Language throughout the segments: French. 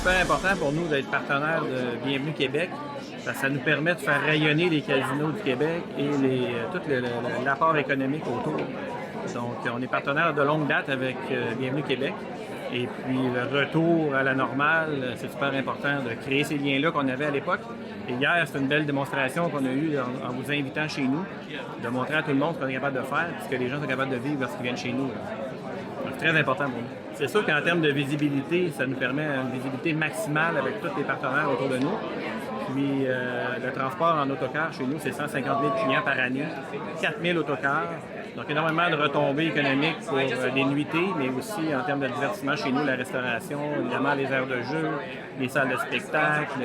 super important pour nous d'être partenaire de Bienvenue Québec. Ça nous permet de faire rayonner les casinos du Québec et tout l'apport économique autour. Donc, on est partenaire de longue date avec Bienvenue Québec. Et puis, le retour à la normale, c'est super important de créer ces liens-là qu'on avait à l'époque. Et hier, c'est une belle démonstration qu'on a eue en vous invitant chez nous, de montrer à tout le monde ce qu'on est capable de faire, ce que les gens sont capables de vivre lorsqu'ils viennent chez nous. C'est très important pour nous. C'est sûr qu'en termes de visibilité, ça nous permet une visibilité maximale avec tous les partenaires autour de nous. Puis le transport en autocar chez nous, c'est 150 000 clients par année, 4 000 autocars. Donc énormément de retombées économiques pour les nuitées, mais aussi en termes de divertissement chez nous, la restauration, évidemment les aires de jeu, les salles de spectacle,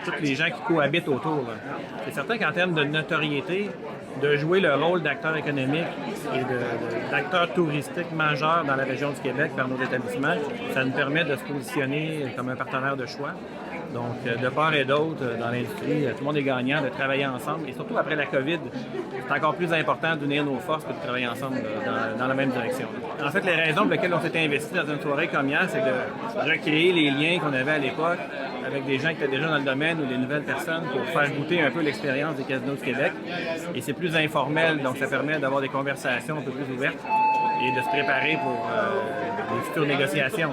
tous les gens qui cohabitent autour. C'est certain qu'en termes de notoriété, de jouer le rôle d'acteur économique et d'acteur touristique majeur dans la région du Québec par nos établissements, ça nous permet de se positionner comme un partenaire de choix. Donc, de part et d'autre, dans l'industrie, tout le monde est gagnant de travailler ensemble. Et surtout après la COVID, c'est encore plus important d'unir nos forces et de travailler ensemble dans la même direction. En fait, les raisons pour lesquelles on s'est investi dans une soirée comme hier, c'est de recréer les liens qu'on avait à l'époque avec des gens qui étaient déjà dans le domaine ou des nouvelles personnes pour faire goûter un peu l'expérience des casinos du Québec. Et c'est plus informel, donc ça permet d'avoir des conversations un peu plus ouvertes et de se préparer pour les futures négociations.